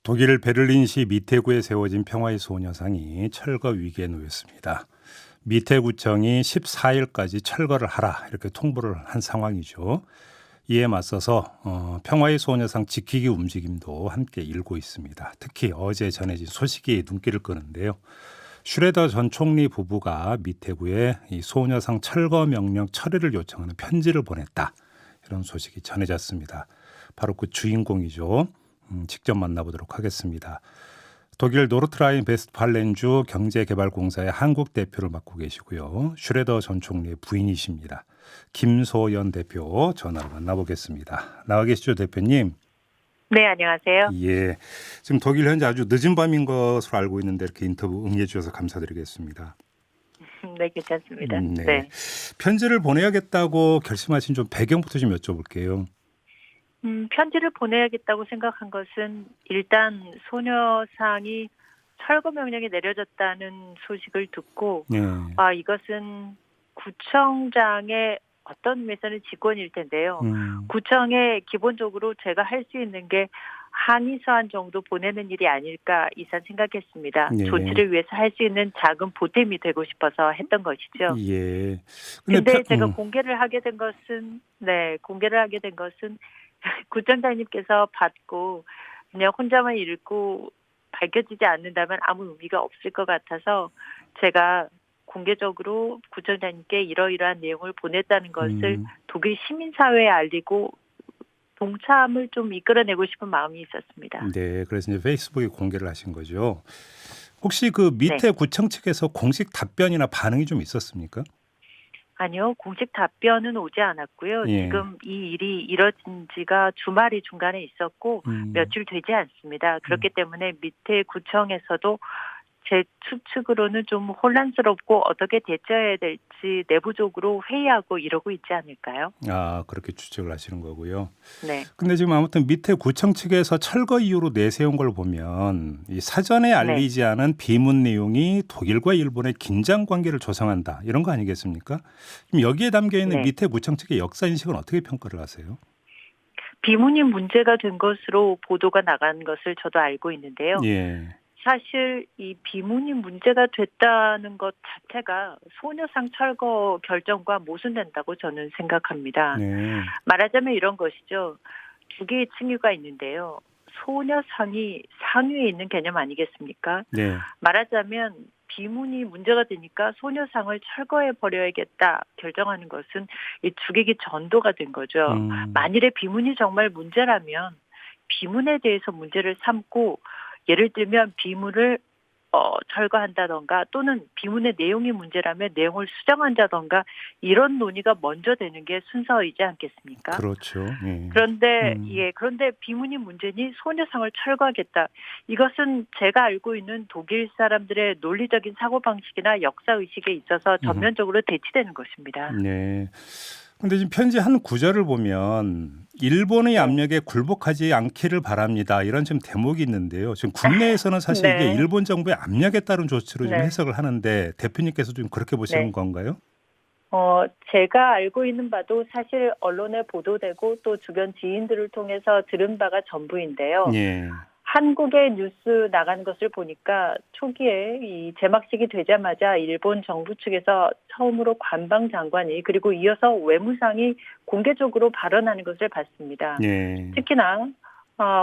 독일 베를린시 미테구에 세워진 평화의 소녀상이 철거 위기에 놓였습니다. 미테구청이 14일까지 철거를 하라 이렇게 통보를 한 상황이죠. 이에 맞서서 평화의 소녀상 지키기 움직임도 함께 일고 있습니다. 특히 어제 전해진 소식이 눈길을 끄는데요. 슈레더 전 총리 부부가 미테구에 이 소녀상 철거 명령 철회를 요청하는 편지를 보냈다. 이런 소식이 전해졌습니다. 바로 그 주인공이죠. 직접 만나보도록 하겠습니다. 독일 노르트라인 베스트팔렌주 경제개발공사의 한국 대표를 맡고 계시고요. 슈레더 전 총리의 부인이십니다. 김소연 대표 전화로 만나보겠습니다. 나와 계시죠, 대표님? 네, 안녕하세요. 예, 지금 독일 현재 아주 늦은 밤인 것으로 알고 있는데 이렇게 인터뷰 응해 주셔서 감사드리겠습니다. 네, 괜찮습니다. 네. 네. 편지를 보내야겠다고 결심하신 좀 배경부터 좀 여쭤볼게요. 편지를 보내야겠다고 생각한 것은 일단 소녀상이 철거 명령이 내려졌다는 소식을 듣고 네. 이것은 구청장의 어떤 의미에서는 직권일 텐데요. 구청에 기본적으로 제가 할 수 있는 게 항의 서한 정도 보내는 일이 아닐까 이상 생각했습니다. 네. 조치를 위해서 할 수 있는 작은 보탬이 되고 싶어서 했던 것이죠. 예. 근데 제가 공개를 하게 된 것은 구청장님께서 받고 그냥 혼자만 읽고 밝혀지지 않는다면 아무 의미가 없을 것 같아서 제가 공개적으로 구청장님께 이러이러한 내용을 보냈다는 것을 독일 시민사회에 알리고 동참을 좀 이끌어내고 싶은 마음이 있었습니다. 네, 그래서 이제 페이스북에 공개를 하신 거죠. 혹시 그 밑에 구청 측에서 공식 답변이나 반응이 좀 있었습니까? 아니요. 공식 답변은 오지 않았고요. 예. 지금 이 일이 이뤄진 지가 주말이 중간에 있었고 며칠 되지 않습니다. 그렇기 때문에 밑에 구청에서도 제 추측으로는 좀 혼란스럽고 어떻게 대처해야 될지 내부적으로 회의하고 이러고 있지 않을까요? 아, 그렇게 추측을 하시는 거고요. 네. 근데 지금 아무튼 밑에 구청 측에서 철거 이유로 내세운 걸 보면 이 사전에 알리지 않은 비문 내용이 독일과 일본의 긴장 관계를 조성한다. 이런 거 아니겠습니까? 그럼 여기에 담겨 있는 밑에 구청 측의 역사 인식은 어떻게 평가를 하세요? 비문이 문제가 된 것으로 보도가 나간 것을 저도 알고 있는데요. 예. 사실 이 비문이 문제가 됐다는 것 자체가 소녀상 철거 결정과 모순된다고 저는 생각합니다. 네. 말하자면 이런 것이죠. 두 개의 층위가 있는데요. 소녀상이 상위에 있는 개념 아니겠습니까? 네. 말하자면 비문이 문제가 되니까 소녀상을 철거해 버려야겠다 결정하는 것은 이 주객이 전도가 된 거죠. 만일에 비문이 정말 문제라면 비문에 대해서 문제를 삼고 예를 들면 비문을 철거한다던가 또는 비문의 내용이 문제라면 내용을 수정한다던가 이런 논의가 먼저 되는 게 순서이지 않겠습니까? 그렇죠. 예. 그런데 비문이 문제니 소녀상을 철거하겠다. 이것은 제가 알고 있는 독일 사람들의 논리적인 사고방식이나 역사의식에 있어서 전면적으로 대치되는 것입니다. 네. 근데 지금 편지 한 구절을 보면 일본의 압력에 굴복하지 않기를 바랍니다. 이런 지금 대목이 있는데요. 지금 국내에서는 사실 이게 일본 정부의 압력에 따른 조치로 좀 해석을 하는데 대표님께서 좀 그렇게 보시는 건가요? 제가 알고 있는 바도 사실 언론에 보도되고 또 주변 지인들을 통해서 들은 바가 전부인데요. 예. 한국의 뉴스 나가는 것을 보니까 초기에 이 제막식이 되자마자 일본 정부 측에서 처음으로 관방장관이 그리고 이어서 외무상이 공개적으로 발언하는 것을 봤습니다. 예. 특히나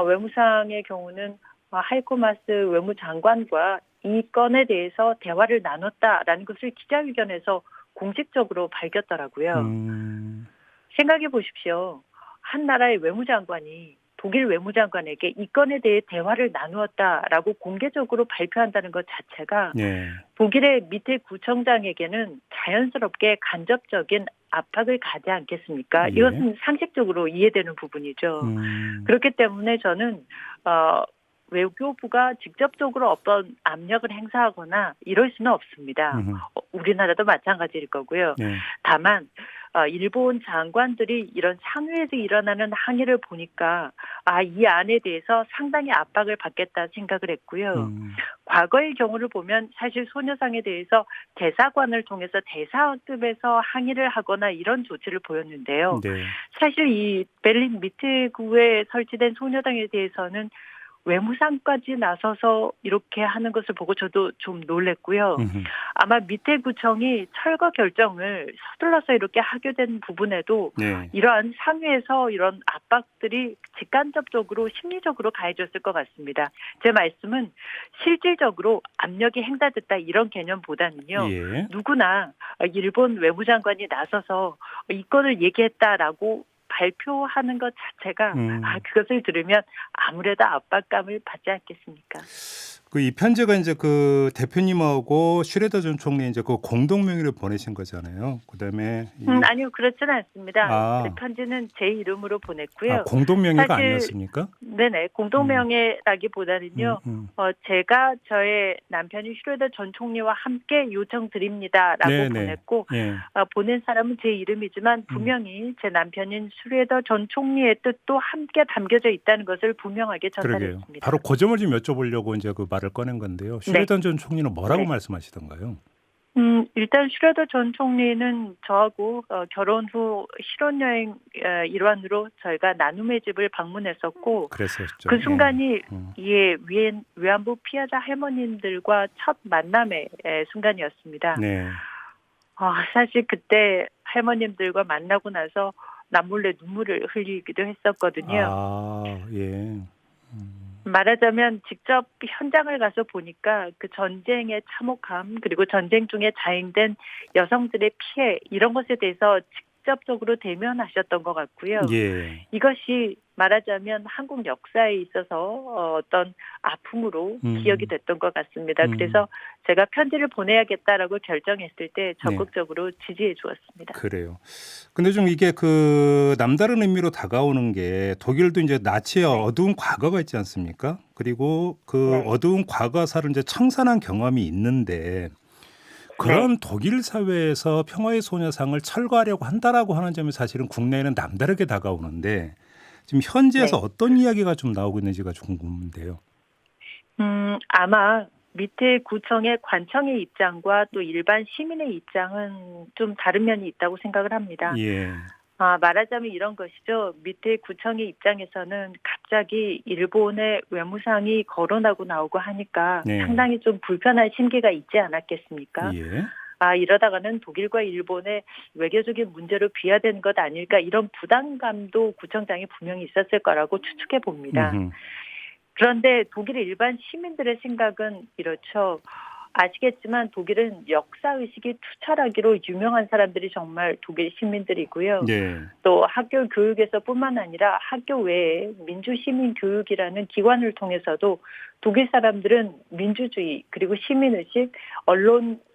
외무상의 경우는 하이코 마스 외무장관과 이 건에 대해서 대화를 나눴다라는 것을 기자회견에서 공식적으로 밝혔더라고요. 생각해 보십시오. 한 나라의 외무장관이 독일 외무장관에게 이 건에 대해 대화를 나누었다라고 공개적으로 발표한다는 것 자체가 독일의 밑에 구청장에게는 자연스럽게 간접적인 압박을 가지 않겠습니까? 이것은 상식적으로 이해되는 부분이죠. 그렇기 때문에 저는 외교부가 직접적으로 어떤 압력을 행사하거나 이럴 수는 없습니다. 우리나라도 마찬가지일 거고요. 다만 일본 장관들이 이런 상회에서 일어나는 항의를 보니까 이 안에 대해서 상당히 압박을 받겠다 생각을 했고요. 과거의 경우를 보면 사실 소녀상에 대해서 대사관을 통해서 대사급에서 항의를 하거나 이런 조치를 보였는데요. 사실 이 베를린 미트구에 설치된 소녀상에 대해서는 외무상까지 나서서 이렇게 하는 것을 보고 저도 좀 놀랬고요. 아마 밑에 구청이 철거 결정을 서둘러서 이렇게 하게 된 부분에도 네. 이러한 상위에서 이런 압박들이 직간접적으로 심리적으로 가해졌을 것 같습니다. 제 말씀은 실질적으로 압력이 행사됐다 이런 개념보다는요. 예. 누구나 일본 외무장관이 나서서 이 건을 얘기했다라고 발표하는 것 자체가 그것을 들으면 아무래도 압박감을 받지 않겠습니까? 이 편지가 이제 그 대표님하고 슈레더 전 총리 이제 그 공동 명의를 보내신 거잖아요. 그다음에 아니요, 그렇지는 않습니다. 아. 편지는 제 이름으로 보냈고요. 공동 명의가 사실, 아니었습니까? 네네, 공동 명의라기보다는요. 제가 저의 남편인 슈레더 전 총리와 함께 요청드립니다라고 네네. 보냈고 예. 보낸 사람은 제 이름이지만 분명히 제 남편인 슈레더 전 총리의 뜻도 함께 담겨져 있다는 것을 분명하게 전달했습니다. 그러게요. 바로 그 점을 좀 여쭤보려고 이제 그 말을 꺼낸 건데요. 슈레더 네. 전 총리는 뭐라고 네. 말씀하시던가요? 일단 슈레더 전 총리는 저하고 결혼 후 실혼여행 일환으로 저희가 나눔의 집을 방문했었고 그랬었죠. 그 순간이 위안부 피해자 할머님들과 첫 만남의 순간이었습니다. 네. 사실 그때 할머님들과 만나고 나서 남몰래 눈물을 흘리기도 했었거든요. 예. 말하자면 직접 현장을 가서 보니까 그 전쟁의 참혹함 그리고 전쟁 중에 자행된 여성들의 피해 이런 것에 대해서 직접적으로 대면하셨던 것 같고요. 예. 이것이 말하자면 한국 역사에 있어서 어떤 아픔으로 기억이 됐던 것 같습니다. 그래서 제가 편지를 보내야겠다라고 결정했을 때 적극적으로 지지해 주었습니다. 그래요. 근데 좀 이게 그 남다른 의미로 다가오는 게 독일도 이제 나치의 어두운 과거가 있지 않습니까? 그리고 그 어두운 과거사를 이제 청산한 경험이 있는데 그런 독일 사회에서 평화의 소녀상을 철거하려고 한다라고 하는 점이 사실은 국내에는 남다르게 다가오는데 지금 현지에서 어떤 이야기가 좀 나오고 있는지가 궁금한데요. 아마 밑에 구청의 관청의 입장과 또 일반 시민의 입장은 좀 다른 면이 있다고 생각을 합니다. 예. 말하자면 이런 것이죠. 밑에 구청의 입장에서는 갑자기 일본의 외무상이 거론하고 나오고 하니까 상당히 좀 불편한 심기가 있지 않았겠습니까? 예. 이러다가는 독일과 일본의 외교적인 문제로 비화되는 것 아닐까 이런 부담감도 구청장이 분명히 있었을 거라고 추측해 봅니다. 그런데 독일의 일반 시민들의 생각은 이렇죠. 아시겠지만 독일은 역사의식이 투철하기로 유명한 사람들이 정말 독일 시민들이고요. 또 학교 교육에서뿐만 아니라 학교 외에 민주시민교육이라는 기관을 통해서도 독일 사람들은 민주주의 그리고 시민의식,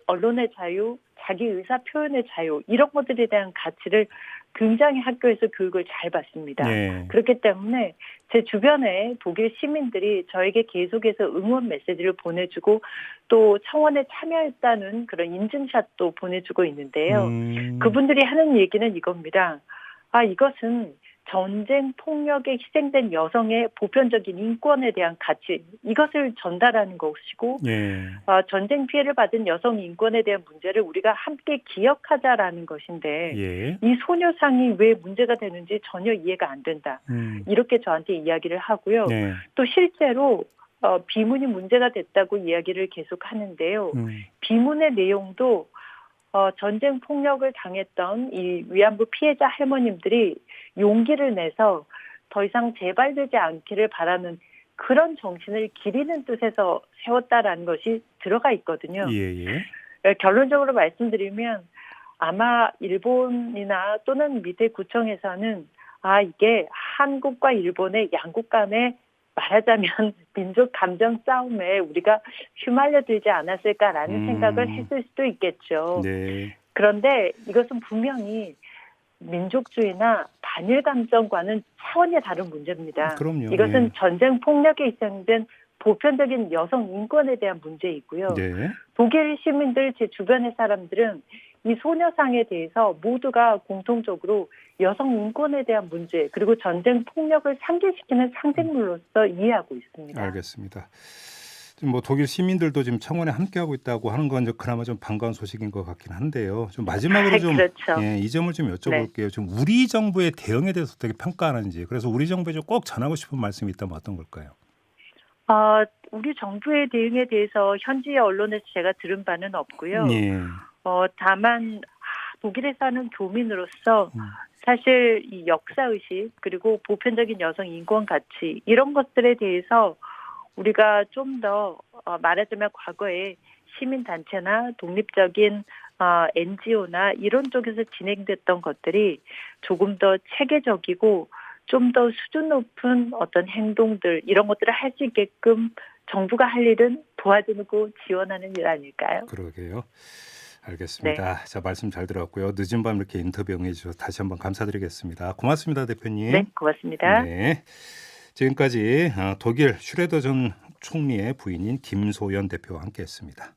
언론의 자유, 자기 의사 표현의 자유 이런 것들에 대한 가치를 굉장히 학교에서 교육을 잘 받습니다. 그렇기 때문에 제 주변에 독일 시민들이 저에게 계속해서 응원 메시지를 보내주고 또 청원에 참여했다는 그런 인증샷도 보내주고 있는데요. 그분들이 하는 얘기는 이겁니다. 이것은 전쟁 폭력에 희생된 여성의 보편적인 인권에 대한 가치 이것을 전달하는 것이고 전쟁 피해를 받은 여성 인권에 대한 문제를 우리가 함께 기억하자라는 것인데 이 소녀상이 왜 문제가 되는지 전혀 이해가 안 된다. 이렇게 저한테 이야기를 하고요. 또 실제로 비문이 문제가 됐다고 이야기를 계속 하는데요. 비문의 내용도 전쟁 폭력을 당했던 이 위안부 피해자 할머님들이 용기를 내서 더 이상 재발되지 않기를 바라는 그런 정신을 기리는 뜻에서 세웠다라는 것이 들어가 있거든요. 결론적으로 말씀드리면 아마 일본이나 또는 밑에 구청에서는 이게 한국과 일본의 양국 간의 말하자면 민족 감정 싸움에 우리가 휘말려들지 않았을까라는 생각을 했을 수도 있겠죠. 그런데 이것은 분명히 민족주의나 반일 감정과는 차원이 다른 문제입니다. 이것은 전쟁 폭력에 희생된 보편적인 여성 인권에 대한 문제이고요. 독일 시민들 제 주변의 사람들은 이 소녀상에 대해서 모두가 공통적으로 여성 인권에 대한 문제 그리고 전쟁 폭력을 상기시키는 상징물로서 이해하고 있습니다. 알겠습니다. 지금 뭐 독일 시민들도 지금 청원에 함께하고 있다고 하는 건 그나마 좀 반가운 소식인 것 같긴 한데요. 좀 마지막으로 좀 이 점을 좀 여쭤볼게요. 좀 우리 정부의 대응에 대해서 어떻게 평가하는지 그래서 우리 정부에 좀 꼭 전하고 싶은 말씀이 있다면 어떤 걸까요? 우리 정부의 대응에 대해서 현지 언론에서 제가 들은 바는 없고요. 예. 다만 독일에 사는 교민으로서 음. 사실 이 역사의식 그리고 보편적인 여성 인권 가치 이런 것들에 대해서 우리가 좀 더 말하자면 과거에 시민단체나 독립적인 NGO나 이런 쪽에서 진행됐던 것들이 조금 더 체계적이고 좀 더 수준 높은 어떤 행동들 이런 것들을 할 수 있게끔 정부가 할 일은 도와주고 지원하는 일 아닐까요? 그러게요. 네. 알겠습니다. 자, 말씀 잘 들었고요. 늦은 밤 이렇게 인터뷰 응해 주셔서 다시 한번 감사드리겠습니다. 고맙습니다, 대표님. 네, 고맙습니다. 네. 지금까지 독일 슈레더 전 총리의 부인인 김소연 대표와 함께했습니다.